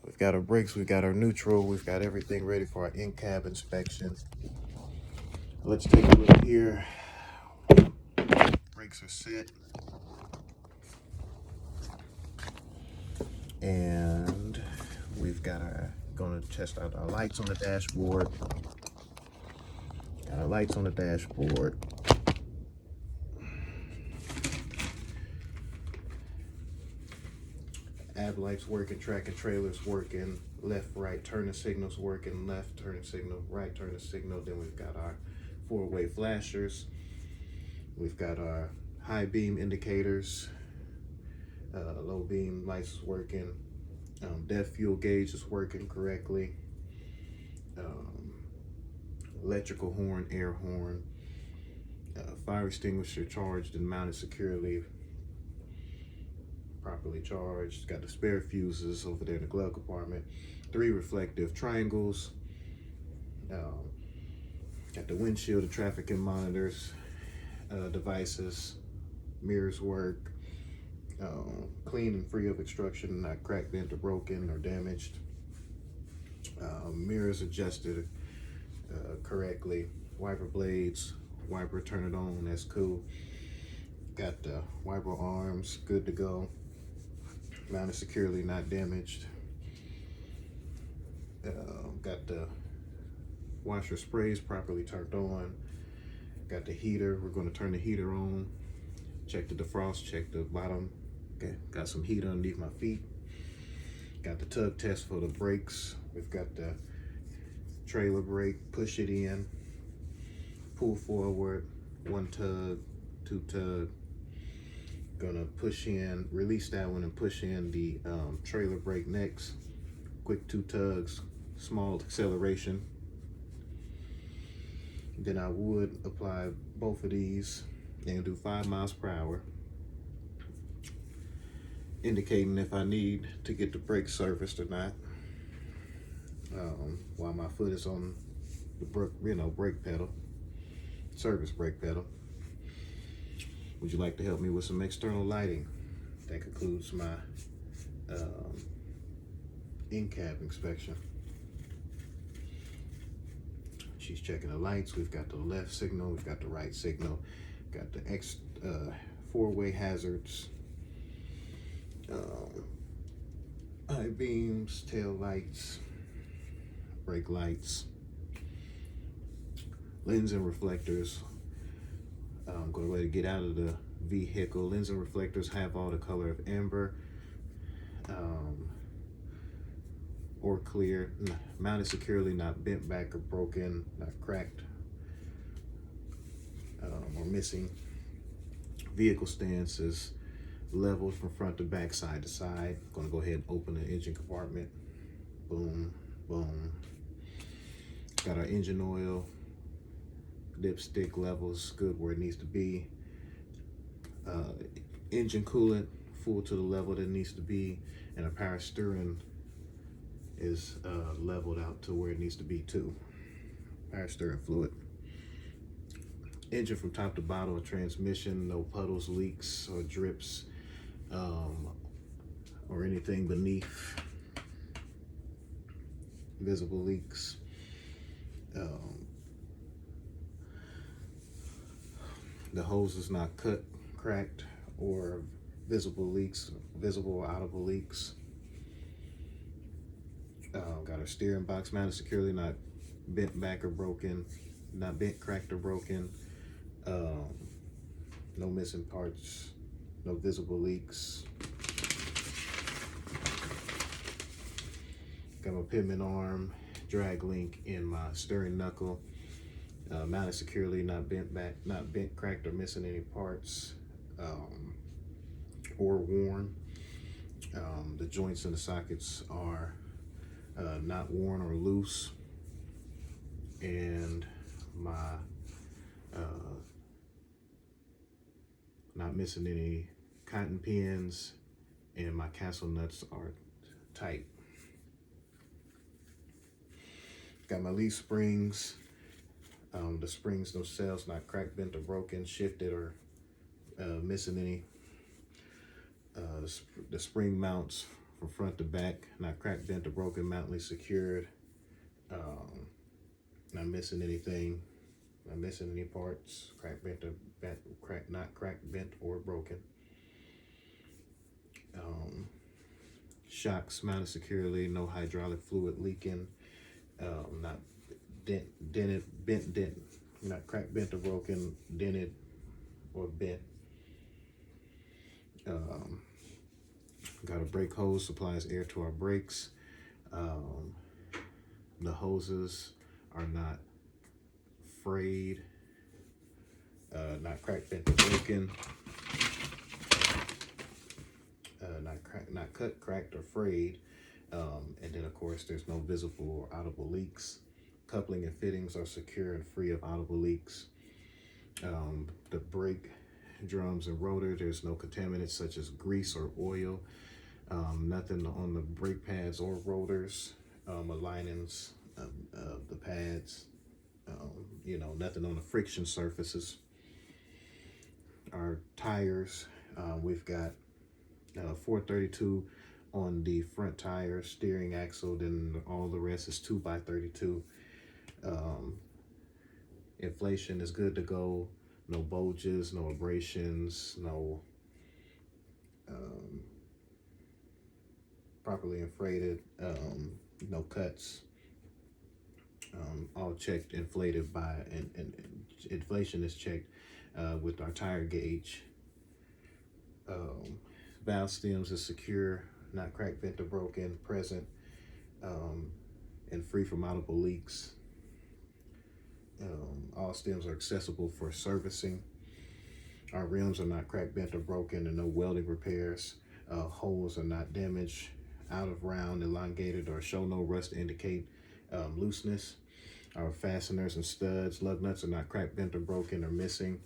We've got our brakes, we've got our neutral, we've got everything ready for our in-cab inspection. Let's take a look here. Brakes are set. And we've got gonna test out our lights on the dashboard. Got our lights on the dashboard. Ab lights working, tracking trailers working, left, right, turning signals working, left, turning signal, right, turning signal. Then we've got our four-way flashers. We've got our high beam indicators, low beam lights is working, depth fuel gauge is working correctly, electrical horn, air horn, fire extinguisher charged and mounted securely, properly charged. Got the spare fuses over there in the glove compartment, 3 reflective triangles, got the windshield, the traffic and monitors, devices, mirrors work, clean and free of obstruction, not cracked, bent, or broken, or damaged. Mirrors adjusted correctly. Wiper blades, wiper turn it on, that's cool. Got the wiper arms, good to go. Mounted securely, not damaged. Got the washer sprays properly turned on. Got the heater, we're going to turn the heater on. Check the defrost, check the bottom. Okay, got some heat underneath my feet. Got the tug test for the brakes. We've got the trailer brake, push it in, pull forward, 1 tug, 2 tug. Gonna push in, release that one and push in the trailer brake next. Quick 2 tugs, small acceleration. Then I would apply both of these and do 5 miles per hour, indicating if I need to get the brake serviced or not, while my foot is on the brake pedal, service brake pedal. Would you like to help me with some external lighting? That concludes my in-cab inspection. She's checking the lights. We've got the left signal, we've got the right signal, got the 4-way hazards, high beams, tail lights, brake lights, lens and reflectors. I'm going to go ahead and get out of the vehicle. Lens and reflectors have all the color of amber or clear, mounted securely, not bent back or broken, not cracked or missing. Vehicle stance is level from front to back, side to side. I'm going to go ahead and open the engine compartment. Boom, boom. Got our engine oil, dipstick levels good where it needs to be. Engine coolant full to the level that it needs to be, and our power steering is leveled out to where it needs to be too. Power steering fluid. Engine from top to bottom of transmission, no puddles, leaks, or drips, or anything beneath. Visible leaks. The hose is not cut, cracked, or visible leaks, visible or audible leaks. Got our steering box mounted securely, not bent back or broken, not bent, cracked, or broken. No missing parts, no visible leaks. Got my Pitman arm, drag link in my steering knuckle. Mounted securely, not bent back, not bent, cracked, or missing any parts or worn. The joints and the sockets are not worn or loose, and my not missing any cotton pins, and my castle nuts are tight. Got my leaf springs. The springs themselves not cracked, bent, or broken, shifted, or missing any. The spring mounts from front to back, not cracked, bent, or broken, mountly secured. Not missing anything, not missing any parts, cracked, bent, or bent, cracked, not cracked, bent, or broken. Shocks mounted securely, no hydraulic fluid leaking, not dented, not cracked, bent, or broken, dented, or bent. Got a brake hose, supplies air to our brakes. The hoses are not frayed, not cracked, bent, or broken, not cut, cracked, or frayed. And then of course there's no visible or audible leaks. Coupling and fittings are secure and free of audible leaks. The brake drums and rotor, there's no contaminants such as grease or oil. Nothing on the brake pads or rotors, linings of the pads, nothing on the friction surfaces. Our tires, we've got 432 on the front tire, steering axle, then all the rest is 2x32. Inflation is good to go. No bulges, no abrasions, no properly inflated, no cuts. All checked, inflated by, and inflation is checked with our tire gauge. Valve stems is secure, not cracked, bent, or broken, present, and free from audible leaks. All stems are accessible for servicing. Our rims are not cracked, bent, or broken, and no welding repairs. Holes are not damaged, out of round, elongated, or show no rust to indicate looseness. Our fasteners and studs, lug nuts are not cracked, bent, or broken, or missing.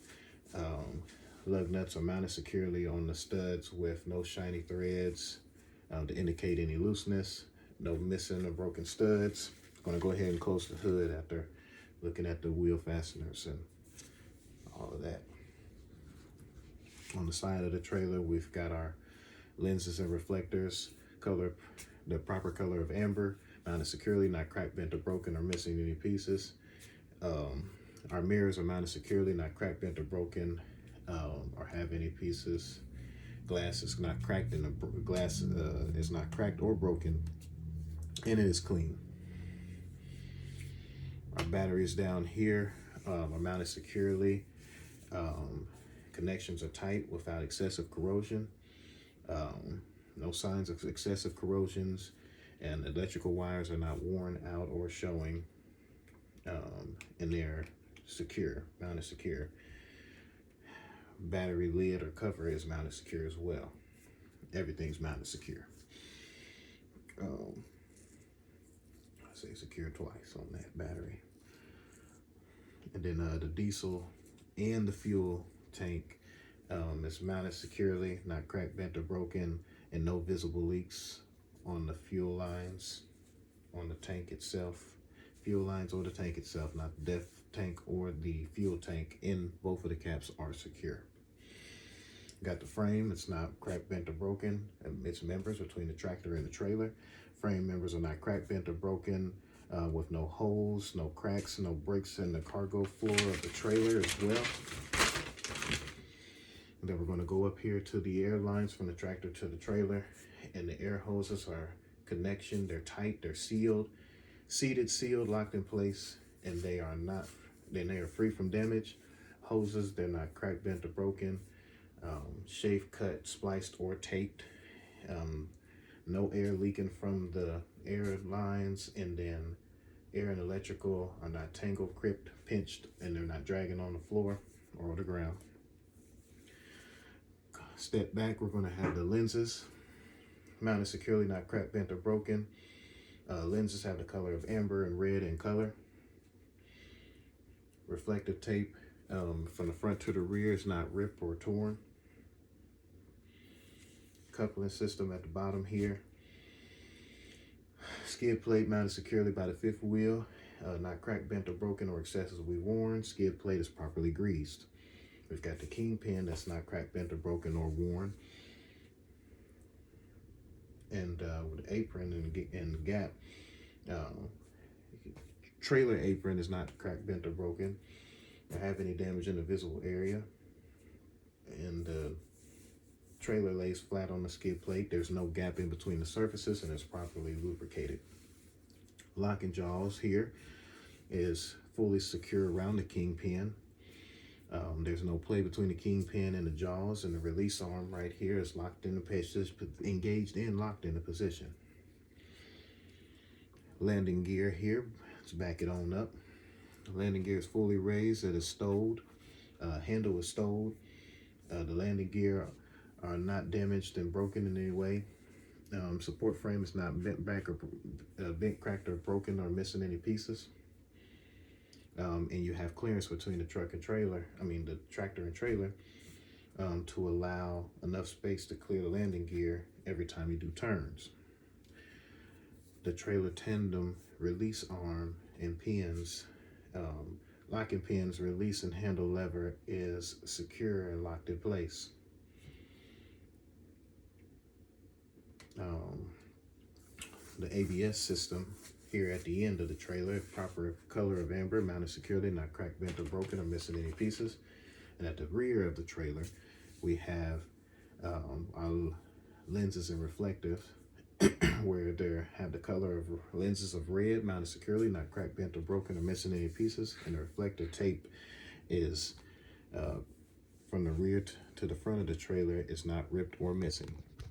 Lug nuts are mounted securely on the studs with no shiny threads to indicate any looseness. No missing or broken studs. I'm going to go ahead and close the hood after looking at the wheel fasteners and all of that. On the side of the trailer, we've got our lenses and reflectors, the proper color of amber, mounted securely, not cracked, bent, or broken, or missing any pieces. Our mirrors are mounted securely, not cracked, bent, or broken, or have any pieces. Glass is not cracked, and the glass is not cracked or broken, and it is clean. Our batteries down here are mounted securely. Connections are tight without excessive corrosion. No signs of excessive corrosions, and electrical wires are not worn out or showing, and they're secure, mounted secure. Battery lid or cover is mounted secure as well. Everything's mounted secure. I say secure twice on that battery. And then the diesel and the fuel tank is mounted securely, not cracked, bent, or broken, and no visible leaks on the fuel lines, on the tank itself. Fuel lines or the tank itself, not the def tank or the fuel tank, in both of the caps are secure. Got the frame, it's not cracked, bent, or broken. Its members between the tractor and the trailer. Frame members are not cracked, bent, or broken, with no holes, no cracks, no breaks in the cargo floor of the trailer as well. And then we're going to go up here to the air lines from the tractor to the trailer, and the air hoses are connection, they're tight, they're sealed, seated, sealed, locked in place, and they are free from damage. Hoses, they're not cracked, bent, or broken, shaved, cut, spliced, or taped. No air leaking from the air lines, and then air and electrical are not tangled, crimped, pinched, and they're not dragging on the floor or the ground. Step back, we're going to have the lenses mounted securely, not cracked, bent, or broken. Lenses have the color of amber and red in color. Reflective tape from the front to the rear is not ripped or torn. Coupling system at the bottom here. Skid plate mounted securely by the fifth wheel, not cracked, bent, or broken, or excessively worn. Skid plate is properly greased. We've got the kingpin that's not cracked, bent, or broken, or worn. and with the apron and the gap. Um, Trailer apron is not cracked, bent, or broken, or have any damage in the visible area. And the trailer lays flat on the skid plate. There's no gap in between the surfaces, and it's properly lubricated. Locking jaws here is fully secure around the kingpin. There's no play between the kingpin and the jaws, and the release arm right here is locked in the position, engaged and locked in the position. Landing gear here, let's back it on up. The landing gear is fully raised, it is stowed, handle is stowed. The landing gear are not damaged and broken in any way. Support frame is not bent back or bent, cracked, or broken, or missing any pieces. And you have clearance between the truck and trailer, the tractor and trailer, to allow enough space to clear the landing gear every time you do turns. The trailer tandem release arm and pins, locking pins, release and handle lever is secure and locked in place. The ABS system here at the end of the trailer, proper color of amber, mounted securely, not cracked, bent, or broken, or missing any pieces. And at the rear of the trailer, we have our lenses and reflective, where they have the color of lenses of red, mounted securely, not cracked, bent, or broken, or missing any pieces. And the reflective tape is from the rear to the front of the trailer is not ripped or missing.